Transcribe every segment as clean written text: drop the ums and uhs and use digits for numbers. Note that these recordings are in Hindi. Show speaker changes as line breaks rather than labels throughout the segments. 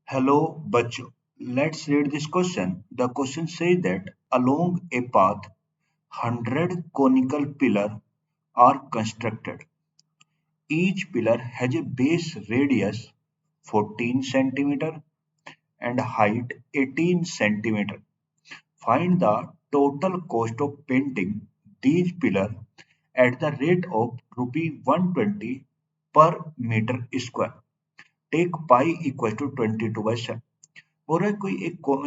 Hello, Bacho. Let's read this question. The question says that along a path, 100 conical pillars are constructed. Each pillar has a base radius 14 centimeter and height 18 centimeter. Find the total cost of painting these pillars at the rate of rupee 120 per meter square. Take pi equal to 22/7. बोल रहा है कोई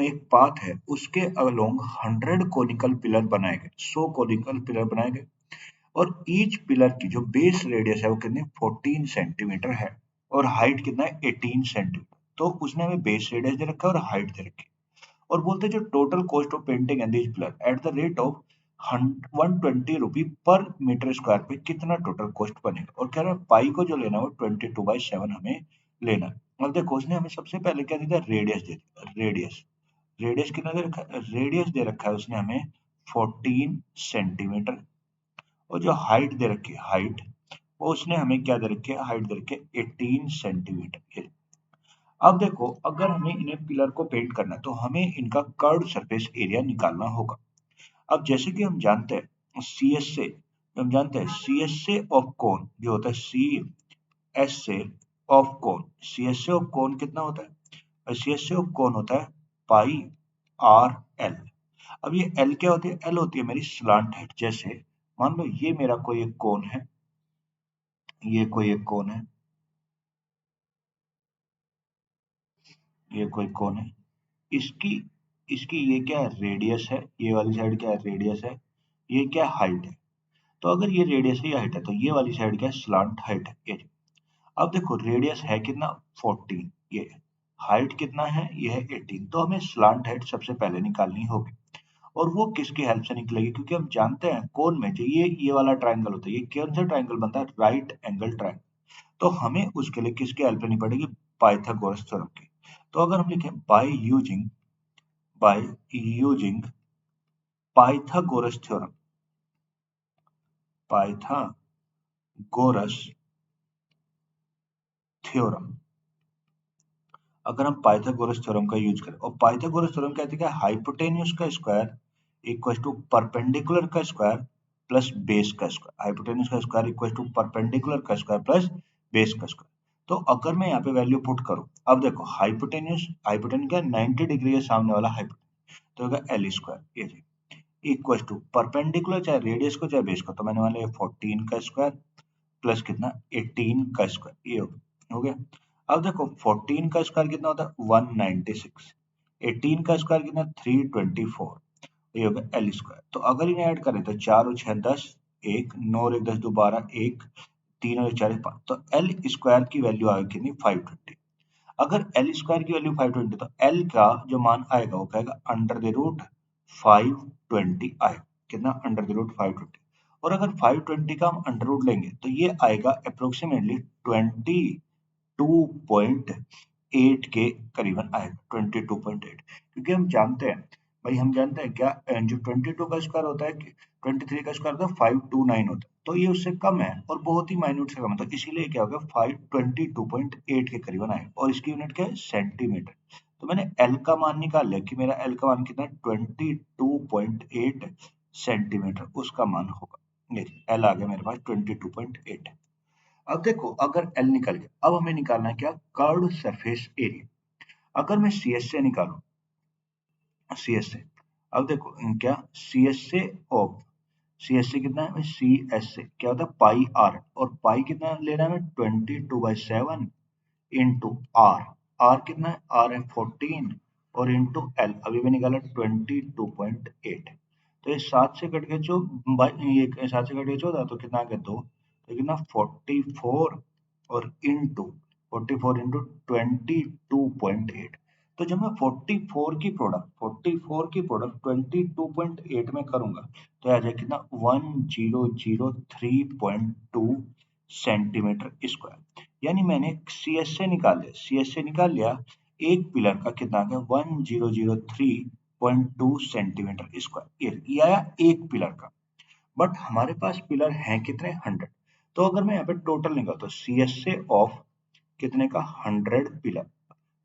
एक पाथ है उसके अलोंग 100 कोनिकल पिलर बनाए गए 100 कोनिकल पिलर बनाए गए और ईच पिलर की जो बेस रेडियस है वो कितनी 14 सेंटीमीटर है और हाइट कितना है 18 सेंटीमीटर। तो उसने हमें बेस रेडियस दे रखा है और हाइट दे रखी है और बोलते हैं जो total cost of painting and this pillar at the rate of 120 पर मीटर स्क्वायर पे कितना टोटल कॉस्ट बनेगा और कह रहा है पाई को जो लेना है वो 22/7 हमें लेना है। और देखो उसने हमें सबसे पहले क्या दिया रेडियस दे दिया रेडियस रेडियस कितना दे रखा है रेडियस दे रखा है उसने हमें 14 सेंटीमीटर और जो हाइट दे रखी है हाइट वो उसने हमें क्या दे रखी है हाइट दे रखी है 18 सेंटीमीटर। अब देखो अगर हमें इन्हें पिलर को पेंट करना है तो हमें इनका कर्व सरफेस एरिया निकालना होगा। अब जैसे कि हम जानते हैं सी एस से हम जानते हैं सी एस से ऑफ कोन जो होता है सी एस से ऑफ कोन सी एस से ऑफ कोन कितना होता है सी एस से ऑफ कोन होता है पाई आर एल। अब ये एल क्या होती है एल होती है मेरी स्लांट हेड। जैसे मान लो ये मेरा कोई एक कोन है ये कोई एक कोन है ये कोई कोन है इसकी इसकी ये क्या है रेडियस है ये वाली साइड क्या है रेडियस है ये क्या हाइट है। तो अगर ये रेडियस है ये हाइट है तो ये वाली साइड क्या है स्लांट हाइट है ये। अब देखो रेडियस है कितना 14 ये हाइट कितना है ये है 18 तो हमें स्लांट हाइट सबसे पहले निकालनी होगी और वो किसकी हेल्प से निकलेगी क्योंकि हम जानते हैं कोन में जो ये वाला ट्राइंगल होता है ये कौन सा ट्राइंगल बनता है राइट एंगल ट्राइंगल। तो हमें उसके लिए किसकी हेल्प लेनी पड़ेगी पाइथागोरस थ्योरम की। तो अगर हम लिखें by using Pythagoras theorem Pythagoras theorem अगर हम पाइथागोरस थ्योरम का यूज करें और पाइथागोरस थ्योरम कहते हैं हाइपोटेन्यूज का स्क्वायर इक्वल टू परपेंडिकुलर का स्क्वायर प्लस बेस का स्क्वायर हाइपोटेन्यूज का स्क्वायर इक्वल टू परपेंडिकुलर का स्क्वायर प्लस बेस का स्क्वायर। तो अगर मैं यहाँ पे वैल्यू पुट करूं अब देखो हाइपोटेन्यूज क्या 90 डिग्री है सामने वाला हाइपोटेन्यूज तो होगा एल स्क्वायर ये इक्वल टू परपेंडिकुलर चाहे रेडियस को चाहे बेस को तो मैंने मान लिया 14 का स्क्वायर प्लस कितना 18 का स्क्वायर ये हो गया। अब देखो 14 का स्क्वायर कितना होता है 196 18 का स्क्वायर कितना 324 ये होगा एल स्क्वायर। तो अगर इन्हें ऐड करें तो 4 और 6 10 1 9 और 1 10 2 12 1 3 और 4 5 तो एल स्क्वायर की वैल्यू आएगी कितनी 520। अगर एल स्क्वायर की वैल्यू 520 तो एल का जो मान आएगा वो कहेगा अंडर द रूट 520 आएगा कितना अंडर द रूट 520 और अगर 520 का हम अंडर रूट लेंगे तो ये आएगा अप्रोक्सीमेटली 22.8 के करीबन आएगा 22.8 क्योंकि हम जानते हैं भाई हम जानते हैं क्या जो 22 का स्क्वायर होता है 23 का स्क्वायर होता है 529 होता है तो ये उससे कम है और बहुत ही माइन्यूट से कम है तो इसीलिए क्या होगा 522.8 के करीबन आएगा और इसकी यूनिट क्या है सेंटीमीटर। तो मैंने एल का मान निकाल लिया कि मेरा एल का मान कितना है 22.8 सेंटीमीटर उसका मान होगा ये एल आ गया मेरे पास 22.8। अब देखो अगर एल निकल गया अब हमें निकालना है क्या कर्व्ड सरफेस एरिया। अगर मैं सी एस से निकालू सी एस से अब देखो क्या सी एस से ऑफ सी एस से कितना है सी एस से क्या होता है पाई आर और पाई कितना लेना है 22/7 इंटू आर आर कितना है आर है 14 और इंटू एल अभी भी निकाला 22.8 तो ये 7 से कट के जो ये 7 से कट के 14 तो कितना आ गया 2 तो कितना 44 और इंटू 44 इंटू 22.8। तो जब मैं 44 की प्रोडक्ट 22.8 में करूंगा तो आ जाए कितना 1003.2 सेंटीमीटर स्क्वायर। यानी मैंने सी एस से निकाल लिया एक पिलर का कितना आ गया 1003.2 सेंटीमीटर स्क्वायर ये आया एक पिलर का। बट हमारे पास पिलर हैं कितने 100। तो अगर मैं यहाँ पे टोटल निकालता तो सी एस से ऑफ कितने का 100 पिलर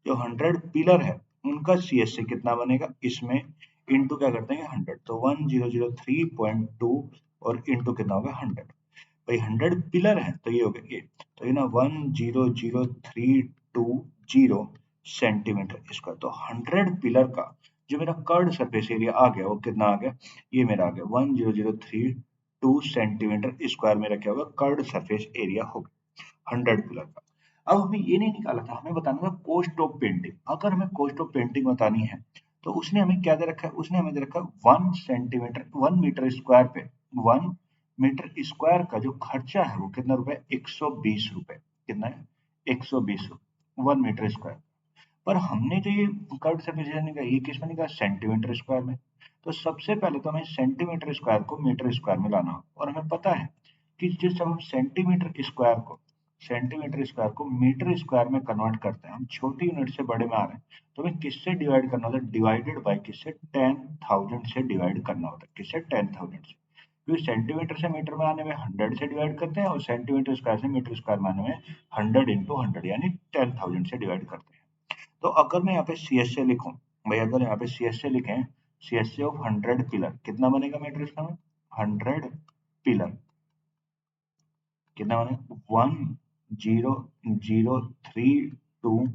जो 100 पिलर है उनका CSA कितना बनेगा, इसमें इंटू क्या करते हैं 100, तो 1003.2 और इंटू कितना होगा 100। भाई 100 पिलर है तो ये हो गया ये, तो ये ना 100320 सेंटीमीटर स्क्वायर। तो 100 पिलर का जो मेरा कर्ड सरफेस एरिया आ गया वो कितना आ गया, ये मेरा आ गया 1003.2 सेंटीमीटर स्क्वायर मेरा क्या होगा, कर्ड सरफेस एरिया होगा 100 पिलर का। अब हमें ये नहीं निकाला था, हमें बताना था कॉस्ट ऑफ पेंटिंग। अगर हमें कॉस्ट ऑफ पेंटिंग बतानी है तो उसने हमें क्या दे रखा है, उसने हमें दे रखा है 1 सेंटीमीटर 1 मीटर स्क्वायर पे 1 मीटर स्क्वायर का जो खर्चा है वो कितना रुपए, 120 रुपए। कितना है, 120 रुपए 1 मीटर स्क्वायर। पर हमने जो ये कर्व सरफेस एरिया निकाला ये किस में निकाला, सेंटीमीटर स्क्वायर में। तो सबसे पहले तो हमें सेंटीमीटर स्क्वायर को मीटर स्क्वायर में लाना होगा, और हमें पता है कि जिस जब हम सेंटीमीटर स्क्वायर को मीटर स्क्वायर में कन्वर्ट करते हैं, हम छोटी यूनिट से बड़े में आ रहे हैं, तो हमें किससे डिवाइड करना होता है, डिवाइडेड बाय किससे, 10,000 से डिवाइड करना होता है, किससे 10,000 से। क्योंकि सेंटीमीटर से मीटर में आने में 100 से डिवाइड करते हैं, और सेंटीमीटर स्क्वायर से मीटर स्क्वायर में आने में 100 इंटू 100 यानी 10,000 से डिवाइड करते हैं। तो अगर मैं यहाँ पे CSA लिखूं, भाई अगर यहाँ पे CSA लिखें, CSA ऑफ 100 पिलर कितना बनेगा मीटर स्क्वायर में, 100 पिलर कितना बनेगा 1003.2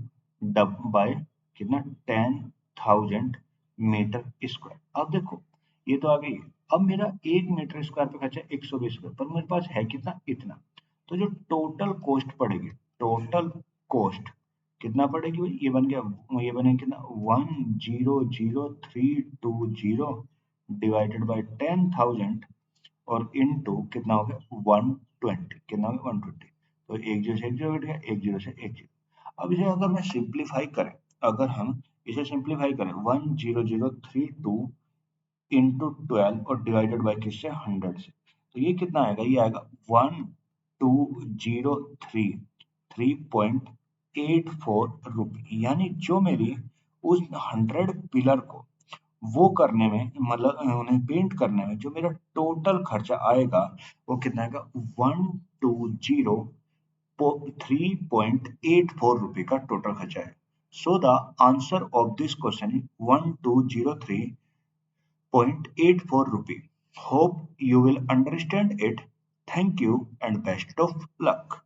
डब बाय कितना 10,000 मीटर स्क्वायर। अब देखो ये तो आ गई। अब मेरा 1 मीटर स्क्वायर पे खर्चा 120 रुपए, पर मेरे पास है कितना, इतना। तो जो टोटल कॉस्ट पड़ेगी, टोटल कॉस्ट कितना पड़ेगी भाई, ये बन गया, ये बनेगा कितना 100,320 डिवाइडेड बाय 10,000 और इनटू कितना हो गया 120, कितना हो गया 120। तो एक जीरो से एक जीरो कट गया, एक जीरो से एक जीरो। अब इसे अगर मैं सिंप्लीफाई करें, अगर हम इसे सिंप्लीफाई करें 10032 इंटू 12 और डिवाइडेड बाय किससे 100 से, तो ये कितना आएगा, ये आएगा 1203.84 रुपये। यानी जो मेरी उस 100 पिलर को वो करने में, मतलब उन्हें पेंट करने में जो मेरा टोटल खर्चा आएगा वो कितना आएगा, 120,3.84 रुपये का टोटल खर्चा है। So the answer of this question 1203.84 रुपये। Hope you will understand it. Thank you and best of luck.